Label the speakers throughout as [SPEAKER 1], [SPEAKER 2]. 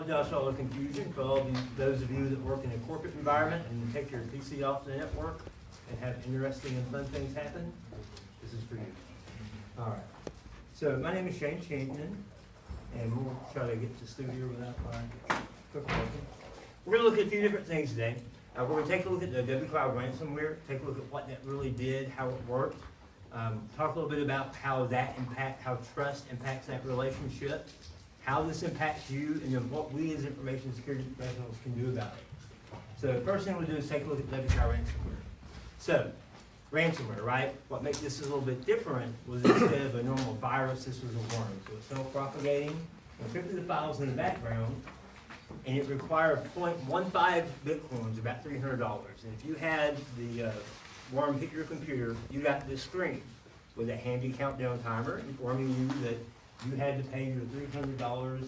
[SPEAKER 1] want to dodge all the confusion for all those of you that work in a corporate environment and take your PC off the network and have interesting and fun things happen. This is for you. All right. So my name is Shayne Champion, and we'll try to get to the studio without my cook working. We're going to look at a few different things today. We're going to take a look at the wCry ransomware, take a look at what that really did, how it worked, talk a little bit about how trust impacts that relationship, how this impacts you, and then what we as information security professionals can do about it. So the first thing we'll do is take a look at wCry ransomware. So, ransomware, right? What makes this a little bit different was instead of a normal virus, this was a worm. So it's self-propagating, encrypted the files in the background, and it required 0.15 bitcoins, about $300. And if you had the worm hit your computer, you got this screen with a handy countdown timer informing you that you had to pay your $300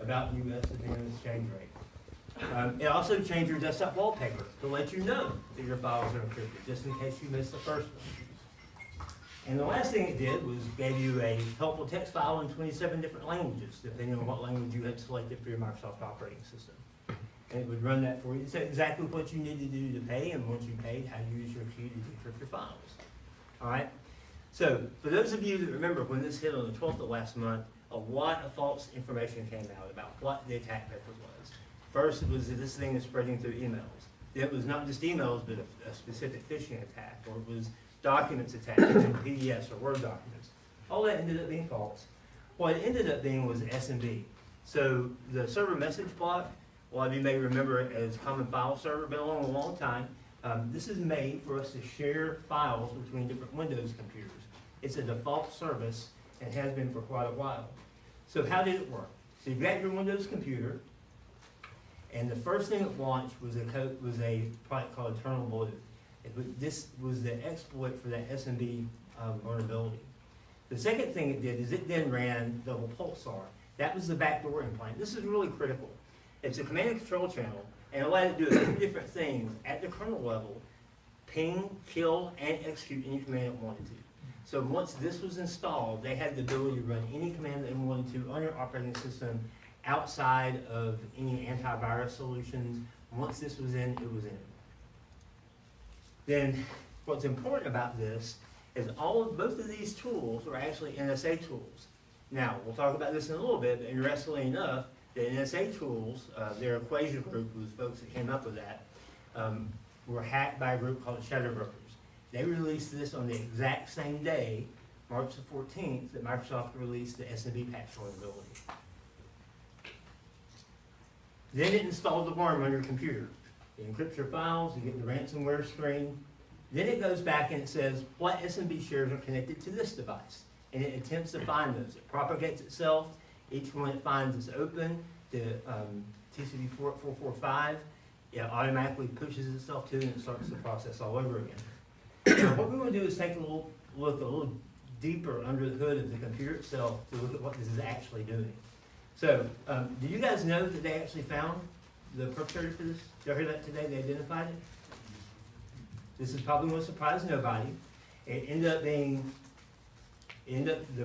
[SPEAKER 1] about US exchange rate. It also changed your desktop wallpaper to let you know that your files are encrypted, just in case you missed the first one. And the last thing it did was gave you a helpful text file in 27 different languages, depending on what language you had selected for your Microsoft operating system. And it would run that for you. It said exactly what you needed to do to pay, and once you paid, how to use your key to decrypt your files. All right? So, for those of you that remember when this hit on the 12th of last month, a lot of false information came out about what the attack vector was. First, it was this thing is spreading through emails. It was not just emails, but a specific phishing attack, or it was documents attached in PDFs or Word documents. All that ended up being false. What it ended up being was SMB. So the server message block, a lot of you may remember it as Common File Server, been along a long time. This is made for us to share files between different Windows computers. It's a default service and has been for quite a while. So how did it work? So you've got your Windows computer, and the first thing it launched was a product called Eternal Blue. This was the exploit for that SMB vulnerability. The second thing it did is it then ran double pulsar. That was the backdoor implant. This is really critical. It's a command and control channel, and it allowed it to do a few different things at the kernel level: ping, kill, and execute any command it wanted to. So once this was installed, they had the ability to run any command they wanted to on your operating system outside of any antivirus solutions. Once this was in, it was in. Then what's important about this is both of these tools are actually NSA tools. Now, we'll talk about this in a little bit, but interestingly enough, the NSA tools, their equation group was folks that came up with that, were hacked by a group called Shadow Brokers. They released this on the exact same day, March the 14th, that Microsoft released the SMB patch vulnerability. Then it installed the worm on your computer. It encrypts your files, you get the ransomware screen. Then it goes back and it says what SMB shares are connected to this device. And it attempts to find those. It propagates itself. Each one it finds is open to TCP port 445. It automatically pushes itself to, and it starts the process all over again. Now, what we want to do is take a little deeper under the hood of the computer itself to look at what this is actually doing. So, do you guys know that they actually found the perpetrator for this? Did you hear that today? They identified it? This is probably going to surprise nobody. The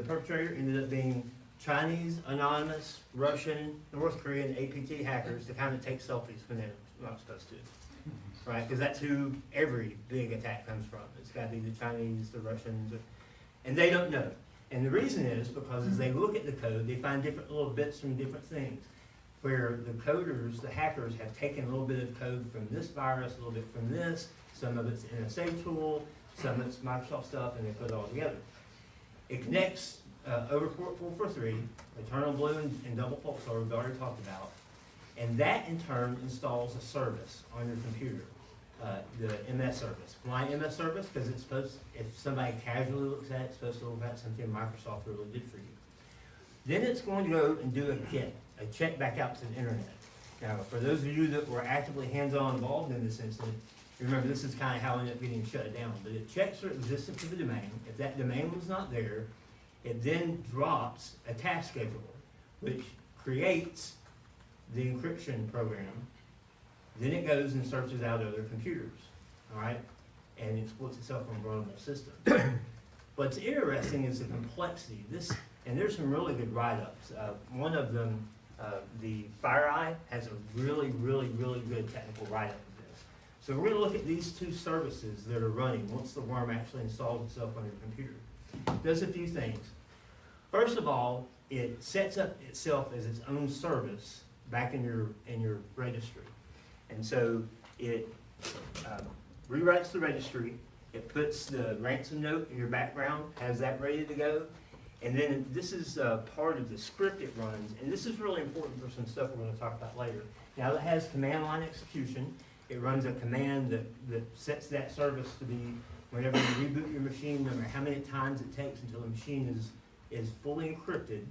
[SPEAKER 1] perpetrator ended up being Chinese, anonymous, Russian, North Korean APT hackers that kind of take selfies when they're not supposed to. Right? Because that's who every big attack comes from. It's got to be the Chinese, the Russians, and they don't know. And the reason is because as they look at the code, they find different little bits from different things. Where the coders, the hackers, have taken a little bit of code from this virus, a little bit from this, some of it's NSA tool, some of it's Microsoft stuff, and they put it all together. It connects over port 443, Eternal Blue and double pulsar we've already talked about, and that in turn installs a service on your computer, the MS service. Why MS service? Because it's supposed, if somebody casually looks at it, it's supposed to look at something Microsoft really did for you. Then it's going to go and do a check back out to the internet. Now, for those of you that were actively hands-on involved in this incident, remember this is kind of how it ended up getting shut down. But it checks for existence of the domain. If that domain was not there, it then drops a task schedule, which creates the encryption program. Then it goes and searches out other computers, all right, and exploits itself from vulnerable systems. What's interesting is the complexity. And there's some really good write-ups. One of them The FireEye has a really, really, really good technical write-up of this. So we're gonna look at these two services that are running once the worm actually installs itself on your computer. It does a few things. First of all, it sets up itself as its own service back in your registry. And so it rewrites the registry, it puts the ransom note in your background, has that ready to go, and then this is part of the script it runs, and this is really important for some stuff we're going to talk about later. Now it has command line execution. It runs a command that sets that service to be, whenever you reboot your machine, no matter how many times it takes until the machine is fully encrypted,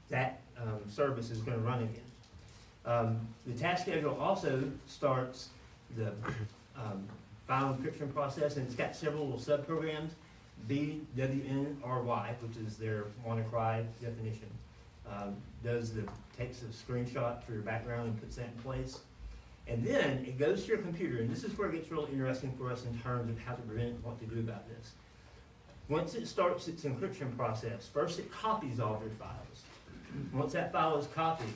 [SPEAKER 1] that service is going to run again. The task schedule also starts the file encryption process, and it's got several little subprograms. BWNRY, which is their wCry definition, takes a screenshot for your background and puts that in place. And then it goes to your computer, and this is where it gets really interesting for us in terms of how to prevent it and what to do about this. Once it starts its encryption process, first it copies all of your files. Once that file is copied,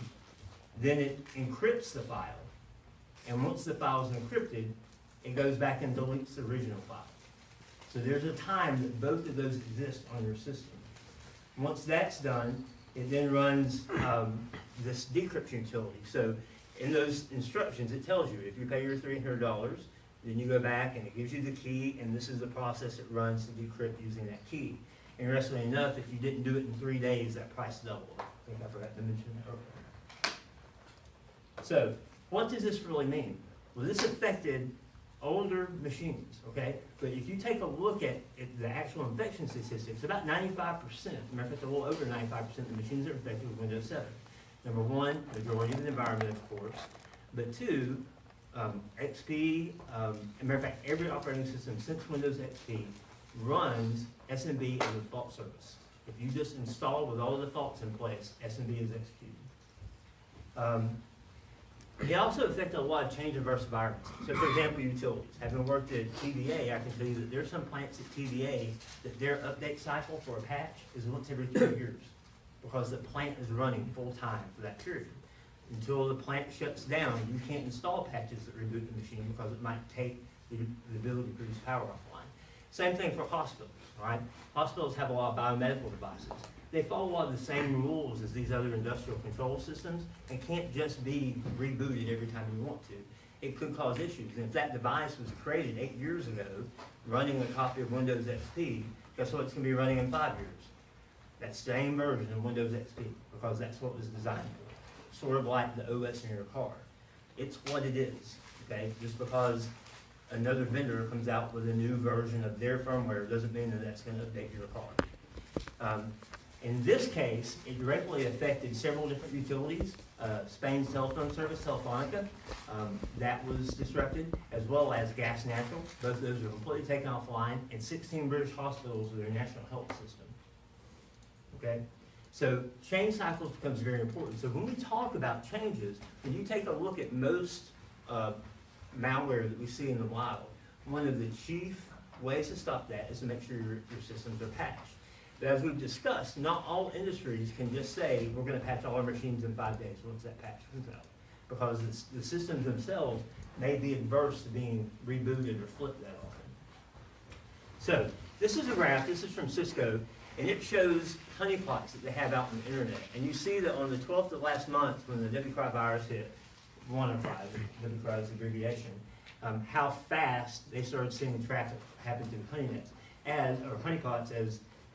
[SPEAKER 1] then it encrypts the file. And once the file is encrypted, it goes back and deletes the original file. So there's a time that both of those exist on your system. Once that's done, it then runs this decryption utility. So in those instructions, it tells you if you pay your $300, then you go back and it gives you the key, and this is the process it runs to decrypt using that key. Interestingly enough, if you didn't do it in 3 days, that price doubled. I think I forgot to mention that earlier. So what does this really mean? Well, this affected older machines, okay? But if you take a look at the actual infection statistics, about 95%, matter of fact, a little over 95% of the machines that are infected with Windows 7. Number one, majority of the environment, of course. But two, XP, as a matter of fact, every operating system since Windows XP runs SMB as a default service. If you just install with all the defaults in place, SMB is executed. They also affect a lot of change averse environments. So for example, utilities. Having worked at TVA, I can tell you that there's some plants at TVA that their update cycle for a patch is once every 2 years because the plant is running full time for that period. Until the plant shuts down, you can't install patches that reboot the machine because it might take the ability to produce power offline. Same thing for hospitals, right? Hospitals have a lot of biomedical devices. They follow a lot of the same rules as these other industrial control systems and can't just be rebooted every time you want to. It could cause issues. And if that device was created 8 years ago, running a copy of Windows XP, guess what it's going to be running in 5 years? That same version of Windows XP, because that's what it was designed for. Sort of like the OS in your car. It's what it is, okay? Just because another vendor comes out with a new version of their firmware doesn't mean that that's going to update your car. In this case, it directly affected several different utilities. Spain's telephone service, Telefonica, that was disrupted, as well as Gas Natural. Both of those are completely taken offline, and 16 British hospitals with their national health system. Okay? So change cycles becomes very important. So when we talk about changes, when you take a look at most malware that we see in the wild, one of the chief ways to stop that is to make sure your systems are patched. But as we've discussed, not all industries can just say, we're going to patch all our machines in 5 days once that patch comes out. Because the systems themselves may be adverse to being rebooted or flipped that often. So this is a graph, this is from Cisco, and it shows honeypots that they have out on the internet. And you see that on the 12th of last month, when the wCry virus hit, wCry, wCry is the abbreviation, how fast they started seeing traffic happen to the honeypots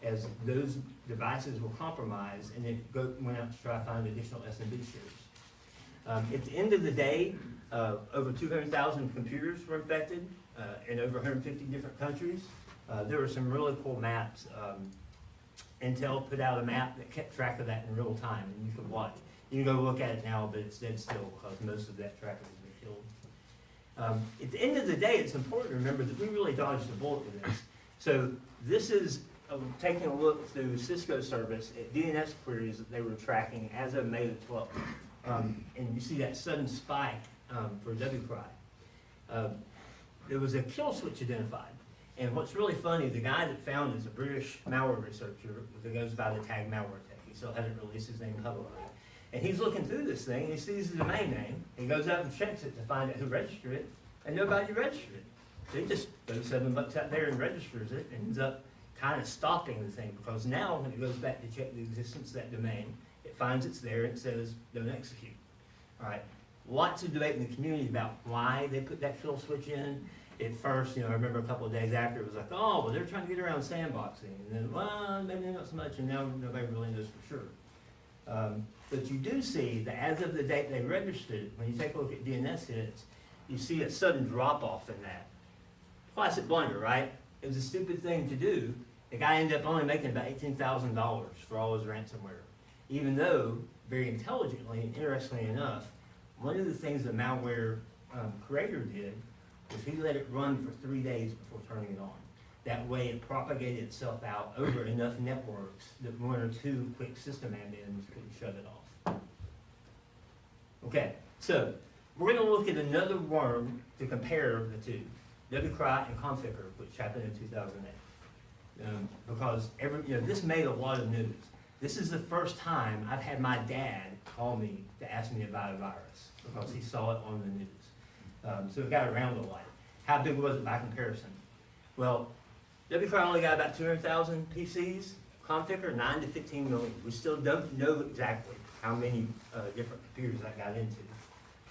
[SPEAKER 1] as those devices were compromised, and it went out to try to find additional SMB shares. At the end of the day, over 200,000 computers were infected in over 150 different countries. There were some really cool maps. Intel put out a map that kept track of that in real time, and you could watch. You can go look at it now, but it's dead still because most of that traffic has been killed. At the end of the day, it's important to remember that we really dodged a bullet with this. So this is taking a look through Cisco service at DNS queries that they were tracking as of May the 12th. And you see that sudden spike for wCry. There was a kill switch identified. And what's really funny, the guy that found it is a British malware researcher that goes by the tag malware tech. He still hasn't released his name publicly. And he's looking through this thing, and he sees the domain name, he goes out and checks it to find out who registered it, and nobody registered it. So he just throws $7 out there and registers it, and ends up kind of stopping the thing, because now when it goes back to check the existence of that domain, it finds it's there and it says, don't execute. All right. Lots of debate in the community about why they put that kill switch in. At first, I remember a couple of days after, it was like, oh, well, they're trying to get around sandboxing. And then, well, maybe not so much, and now nobody really knows for sure. But you do see that as of the date they registered it, when you take a look at DNS hits, you see a sudden drop-off in that. Classic blunder, right? It was a stupid thing to do. The guy ended up only making about $18,000 for all his ransomware. Even though, very intelligently and interestingly enough, one of the things the malware creator did was he let it run for 3 days before turning it on. That way it propagated itself out over enough networks that 1 or 2 quick system admins couldn't shut it off. Okay, so we're going to look at another worm to compare the two, wCry and Conficker, which happened in 2008. Because this made a lot of news. This is the first time I've had my dad call me to ask me about a virus because he saw it on the news. So it got around a lot. How big was it by comparison? Well, wCry only got about 200,000 PCs. Conficker, 9 to 15 million. We still don't know exactly how many different computers that got into.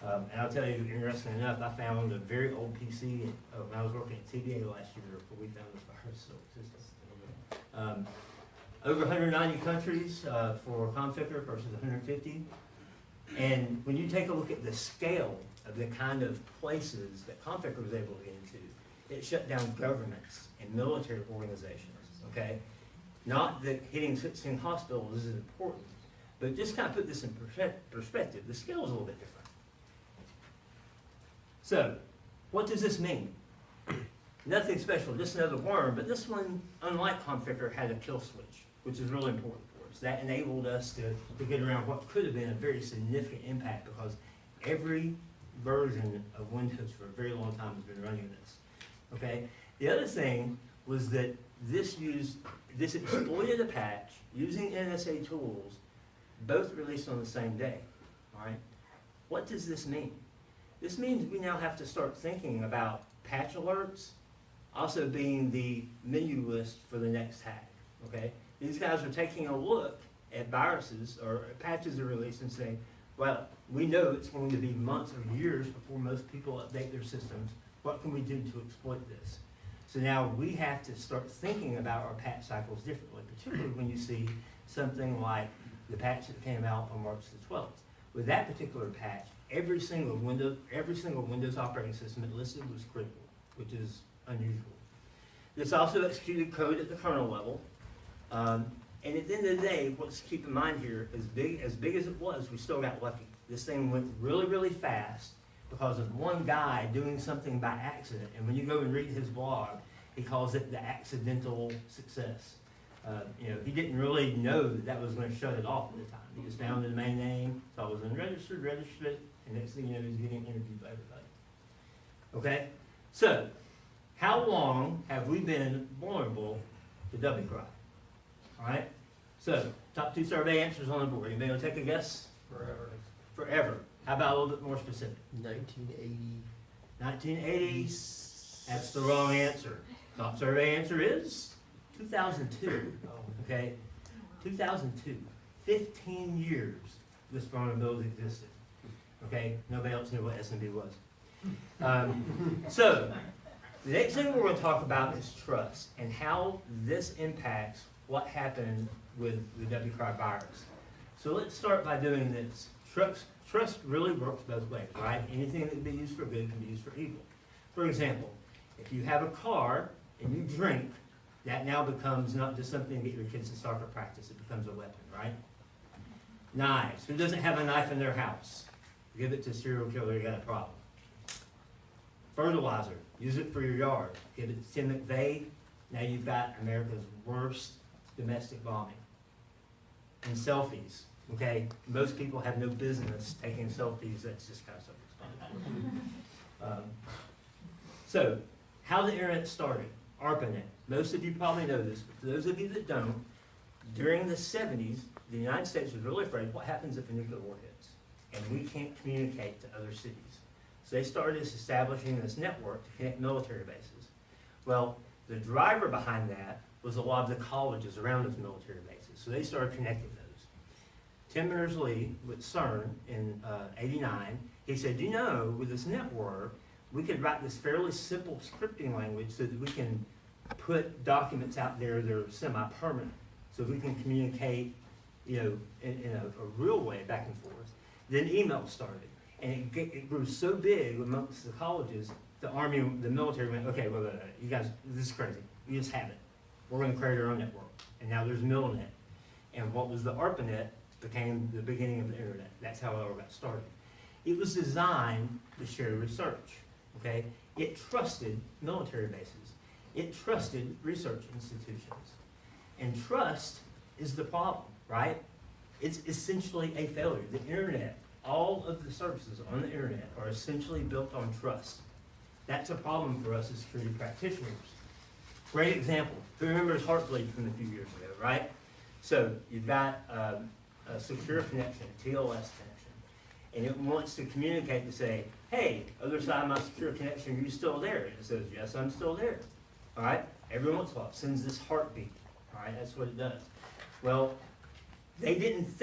[SPEAKER 1] And I'll tell you, interesting enough, I found a very old PC when I was working at TBA last year where we found this virus still existed. Over 190 countries for Conficker versus 150. And when you take a look at the scale of the kind of places that Conficker was able to get into, it shut down governments and military organizations, okay? Not that hitting 16 hospitals isn't important, but just kind of put this in perspective. The scale is a little bit different. So, what does this mean? Nothing special, just another worm, but this one, unlike Conficker, had a kill switch, which is really important for us. That enabled us to get around what could have been a very significant impact because every version of Windows for a very long time has been running this. Okay? The other thing was that this exploited a patch using NSA tools, both released on the same day. All right? What does this mean? This means we now have to start thinking about patch alerts also being the menu list for the next tag. Okay? These guys are taking a look at viruses or patches are released and saying, well, we know it's going to be months or years before most people update their systems. What can we do to exploit this? So now we have to start thinking about our patch cycles differently, particularly when you see something like the patch that came out on March the 12th. With that particular patch, every single Windows operating system it listed was critical, which is unusual. This also executed code at the kernel level. And at the end of the day, let's keep in mind here, as big as it was, we still got lucky. This thing went really, really fast because of one guy doing something by accident. And when you go and read his blog, he calls it the accidental success. He didn't really know that was going to shut it off at the time. He just found the domain name, saw it was unregistered, registered it, and next thing you know, he's getting interviewed by everybody. Okay? So, how long have we been vulnerable to wCry? All right? So, top 2 survey answers on the board. Anybody want to take a guess?
[SPEAKER 2] Forever.
[SPEAKER 1] Forever. How about a little bit more specific?
[SPEAKER 2] 1980.
[SPEAKER 1] 1980. That's the wrong answer. Top survey answer is 2002. Okay? 2002. 15 years this vulnerability existed. Okay? Nobody else knew what SMB was. So, the next thing we're going to talk about is trust and how this impacts what happened with the wCry virus. So let's start by doing this. Trust really works both ways, right? Anything that can be used for good can be used for evil. For example, if you have a car and you drink, that now becomes not just something to get your kids to soccer practice, it becomes a weapon, right? Knives. Who doesn't have a knife in their house? Give it to a serial killer, you got a problem. Fertilizer. Use it for your yard. Give it to Tim McVeigh. Now you've got America's worst domestic bombing. And selfies. Okay? Most people have no business taking selfies. That's just kind of self-explanatory. So, how the internet started. ARPANET. Most of you probably know this, but for those of you that don't, during the 70s, the United States was really afraid, what happens if a nuclear war hits? And we can't communicate to other cities. So they started establishing this network to connect military bases. Well, the driver behind that was a lot of the colleges around those military bases. So they started connecting those. Tim Berners-Lee with CERN in '89, he said, you know, with this network, we could write this fairly simple scripting language so that we can put documents out there that are semi-permanent. So we can communicate, you know, in a real way back and forth. Then email started, and it grew so big amongst the colleges, the Army, the military went, okay, well, you guys, this is crazy. We just have it. We're going to create our own network. And now there's MILNet. And what was the ARPANET became the beginning of the internet. That's how it all got started. It was designed to share research, okay? It trusted military bases. It trusted research institutions. And trust is the problem, right? It's essentially a failure. The internet, all of the services on the internet are essentially built on trust. That's a problem for us as security practitioners. Great example. Who remembers Heartbleed from a few years ago, right? So you've got a secure connection, a TLS connection, and it wants to communicate to say, hey, other side of my secure connection, are you still there? And it says, yes, I'm still there. All right? Every once in a while, it sends this heartbeat. All right? That's what it does. Well, they didn't think